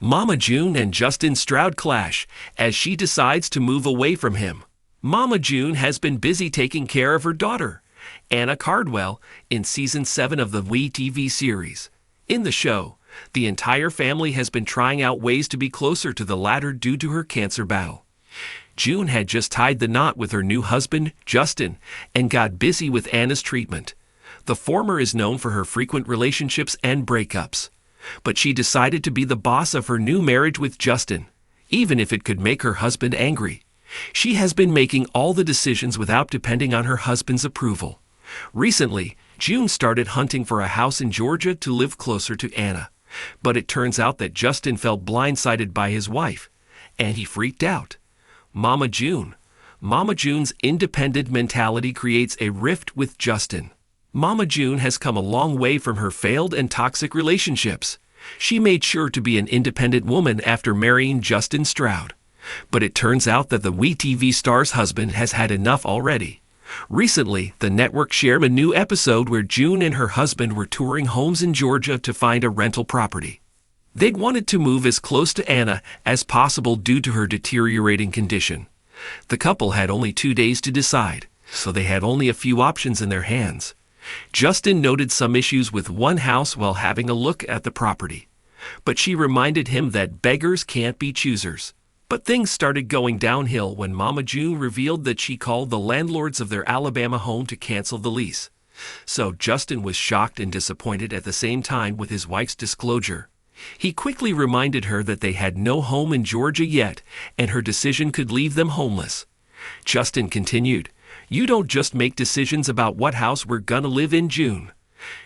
Mama June and Justin Stroud clash as she decides to move away from him. Mama June has been busy taking care of her daughter, Anna Cardwell, in Season 7 of the WE TV series. In the show, the entire family has been trying out ways to be closer to the latter due to her cancer battle. June had just tied the knot with her new husband, Justin, and got busy with Anna's treatment. The former is known for her frequent relationships and breakups, but she decided to be the boss of her new marriage with Justin, even if it could make her husband angry. She has been making all the decisions without depending on her husband's approval. Recently, June started hunting for a house in Georgia to live closer to Anna, but it turns out that Justin felt blindsided by his wife, and he freaked out. Mama June's independent mentality creates a rift with Justin. Mama June has come a long way from her failed and toxic relationships. She made sure to be an independent woman after marrying Justin Stroud. But it turns out that the WE TV star's husband has had enough already. Recently, the network shared a new episode where June and her husband were touring homes in Georgia to find a rental property. They'd wanted to move as close to Anna as possible due to her deteriorating condition. The couple had only 2 days to decide, so they had only a few options in their hands. Justin noted some issues with one house while having a look at the property, but she reminded him that beggars can't be choosers. But things started going downhill when Mama June revealed that she called the landlords of their Alabama home to cancel the lease. So Justin was shocked and disappointed at the same time with his wife's disclosure. He quickly reminded her that they had no home in Georgia yet, and her decision could leave them homeless. Justin continued, "You don't just make decisions about what house we're gonna live in, June."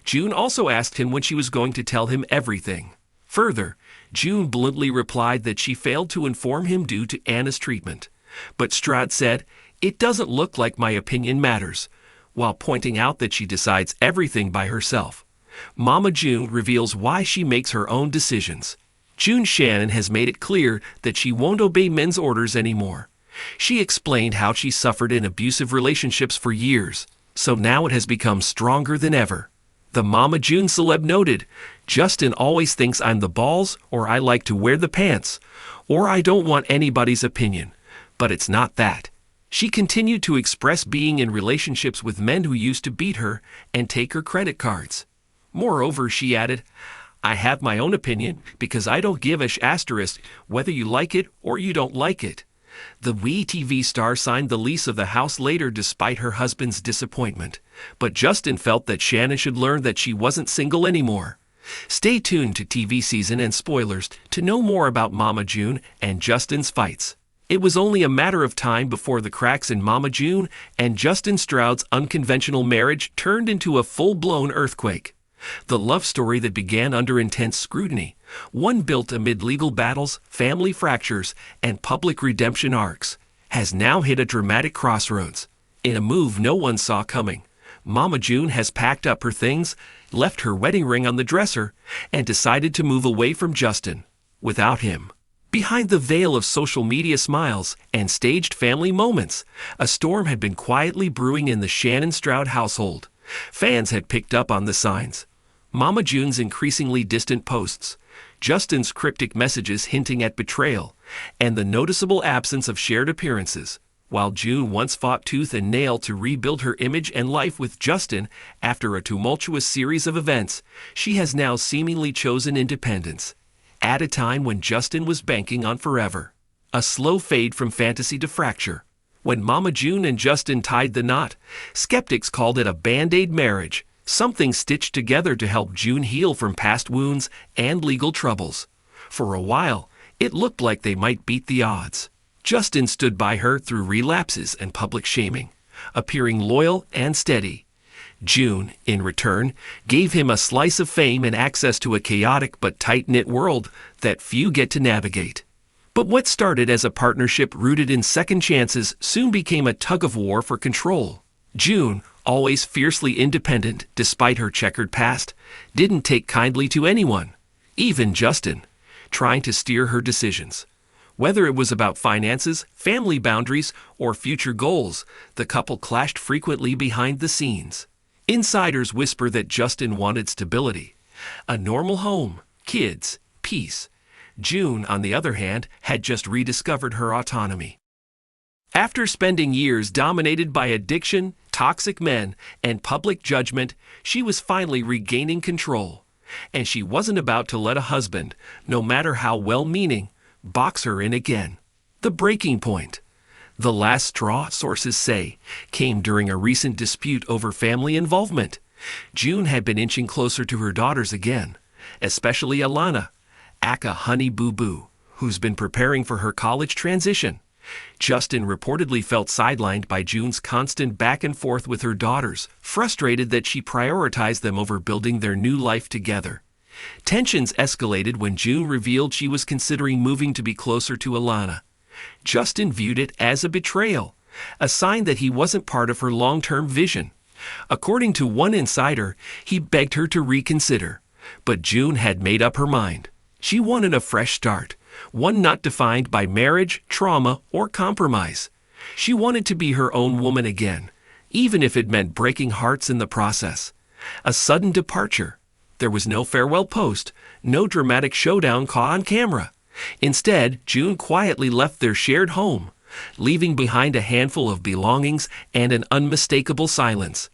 June also asked him when she was going to tell him everything. Further, June bluntly replied that she failed to inform him due to Anna's treatment. But Stroud said, "It doesn't look like my opinion matters," while pointing out that she decides everything by herself. Mama June reveals why she makes her own decisions. June Shannon has made it clear that she won't obey men's orders anymore. She explained how she suffered in abusive relationships for years, so now it has become stronger than ever. The Mama June celeb noted, "Justin always thinks I'm the balls, or I like to wear the pants, or I don't want anybody's opinion, but it's not that." She continued to express being in relationships with men who used to beat her and take her credit cards. Moreover, she added, "I have my own opinion because I don't give a asterisk whether you like it or you don't like it." The WE TV star signed the lease of the house later despite her husband's disappointment, but Justin felt that Shannon should learn that she wasn't single anymore. Stay tuned to TV season and spoilers to know more about Mama June and Justin's fights. It was only a matter of time before the cracks in Mama June and Justin Stroud's unconventional marriage turned into a full-blown earthquake. The love story that began under intense scrutiny, one built amid legal battles, family fractures, and public redemption arcs, has now hit a dramatic crossroads. In a move no one saw coming, Mama June has packed up her things, left her wedding ring on the dresser, and decided to move away from Justin. Without him. Behind the veil of social media smiles and staged family moments, a storm had been quietly brewing in the Shannon Stroud household. Fans had picked up on the signs. Mama June's increasingly distant posts, Justin's cryptic messages hinting at betrayal, and the noticeable absence of shared appearances. While June once fought tooth and nail to rebuild her image and life with Justin after a tumultuous series of events, she has now seemingly chosen independence, at a time when Justin was banking on forever. A slow fade from fantasy to fracture. When Mama June and Justin tied the knot, skeptics called it a band-aid marriage, something stitched together to help June heal from past wounds and legal troubles. For a while, it looked like they might beat the odds. Justin stood by her through relapses and public shaming, appearing loyal and steady. June, in return, gave him a slice of fame and access to a chaotic but tight-knit world that few get to navigate. But what started as a partnership rooted in second chances soon became a tug-of-war for control. June, always fiercely independent despite her checkered past, didn't take kindly to anyone, even Justin, trying to steer her decisions. Whether it was about finances, family boundaries, or future goals, the couple clashed frequently behind the scenes. Insiders whisper that Justin wanted stability, a normal home, kids, peace. June, on the other hand, had just rediscovered her autonomy. After spending years dominated by addiction, toxic men, and public judgment, she was finally regaining control. And she wasn't about to let a husband, no matter how well-meaning, box her in again. The breaking point. The last straw, sources say, came during a recent dispute over family involvement. June had been inching closer to her daughters again, especially Alana, aka Honey Boo Boo, who's been preparing for her college transition. Justin reportedly felt sidelined by June's constant back and forth with her daughters, frustrated that she prioritized them over building their new life together. Tensions escalated when June revealed she was considering moving to be closer to Alana. Justin viewed it as a betrayal, a sign that he wasn't part of her long-term vision. According to one insider, he begged her to reconsider, but June had made up her mind. She wanted a fresh start, one not defined by marriage, trauma, or compromise. She wanted to be her own woman again, even if it meant breaking hearts in the process. A sudden departure. There was no farewell post, no dramatic showdown caught on camera. Instead, June quietly left their shared home, leaving behind a handful of belongings and an unmistakable silence.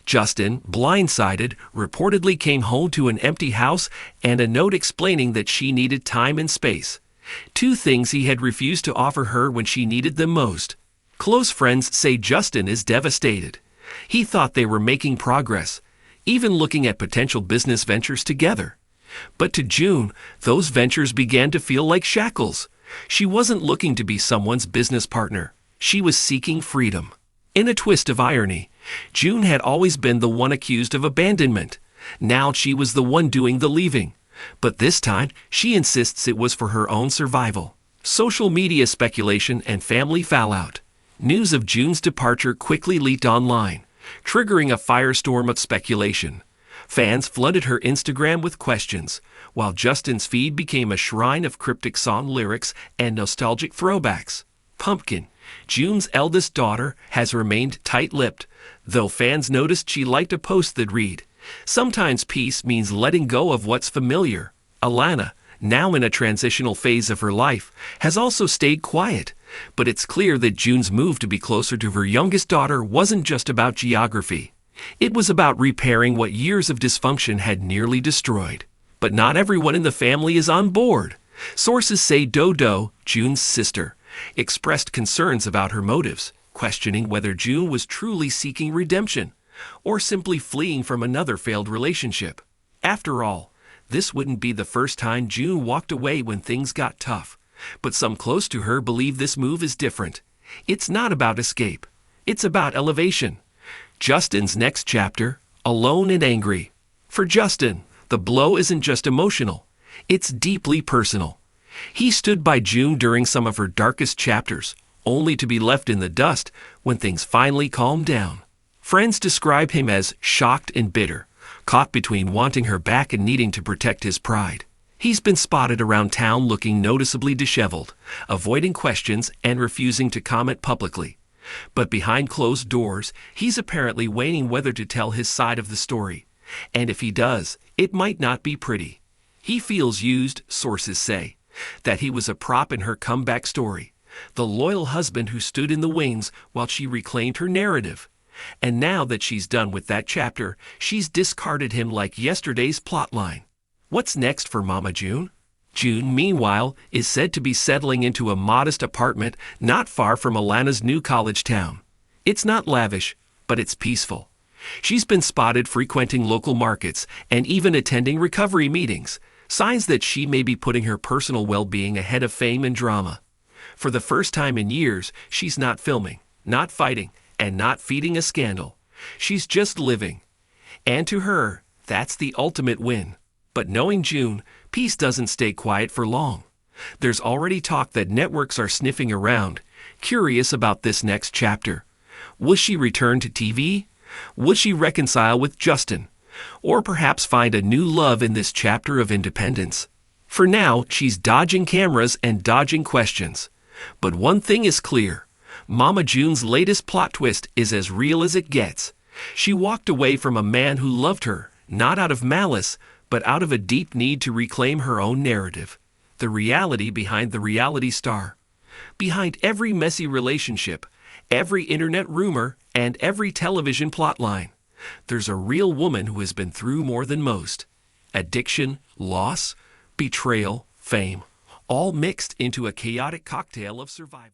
Justin, blindsided, reportedly came home to an empty house and a note explaining that she needed time and space. Two things he had refused to offer her when she needed them most. Close friends say Justin is devastated. He thought they were making progress, even looking at potential business ventures together. But to June, those ventures began to feel like shackles. She wasn't looking to be someone's business partner. She was seeking freedom. In a twist of irony, June had always been the one accused of abandonment. Now she was the one doing the leaving. But this time, she insists it was for her own survival. Social media speculation and family fallout. News of June's departure quickly leaked online, triggering a firestorm of speculation. Fans flooded her Instagram with questions, while Justin's feed became a shrine of cryptic song lyrics and nostalgic throwbacks. Pumpkin, June's eldest daughter, has remained tight-lipped, though fans noticed she liked a post that read, "Sometimes peace means letting go of what's familiar." Alana, now in a transitional phase of her life, has also stayed quiet, but it's clear that June's move to be closer to her youngest daughter wasn't just about geography. It was about repairing what years of dysfunction had nearly destroyed. But not everyone in the family is on board. Sources say Dodo, June's sister, expressed concerns about her motives, questioning whether June was truly seeking redemption or simply fleeing from another failed relationship. After all, this wouldn't be the first time June walked away when things got tough. But some close to her believe this move is different. It's not about escape. It's about elevation. Justin's next chapter, alone and angry. For Justin, the blow isn't just emotional. It's deeply personal. He stood by June during some of her darkest chapters, only to be left in the dust when things finally calmed down. Friends describe him as shocked and bitter, caught between wanting her back and needing to protect his pride. He's been spotted around town looking noticeably disheveled, avoiding questions and refusing to comment publicly. But behind closed doors, he's apparently weighing whether to tell his side of the story. And if he does, it might not be pretty. He feels used, sources say, that he was a prop in her comeback story, the loyal husband who stood in the wings while she reclaimed her narrative. And now that she's done with that chapter, she's discarded him like yesterday's plotline. What's next for Mama June? June, meanwhile, is said to be settling into a modest apartment not far from Alana's new college town. It's not lavish, but it's peaceful. She's been spotted frequenting local markets and even attending recovery meetings, signs that she may be putting her personal well-being ahead of fame and drama. For the first time in years, she's not filming, not fighting, and not feeding a scandal. She's just living. And to her, that's the ultimate win. But knowing June, peace doesn't stay quiet for long. There's already talk that networks are sniffing around, curious about this next chapter. Will she return to TV? Will she reconcile with Justin? Or perhaps find a new love in this chapter of independence? For now, she's dodging cameras and dodging questions. But one thing is clear. Mama June's latest plot twist is as real as it gets. She walked away from a man who loved her, not out of malice, but out of a deep need to reclaim her own narrative. the reality behind the reality star. Behind every messy relationship, every internet rumor, and every television plotline, there's a real woman who has been through more than most. Addiction, loss, betrayal, fame, all mixed into a chaotic cocktail of survival.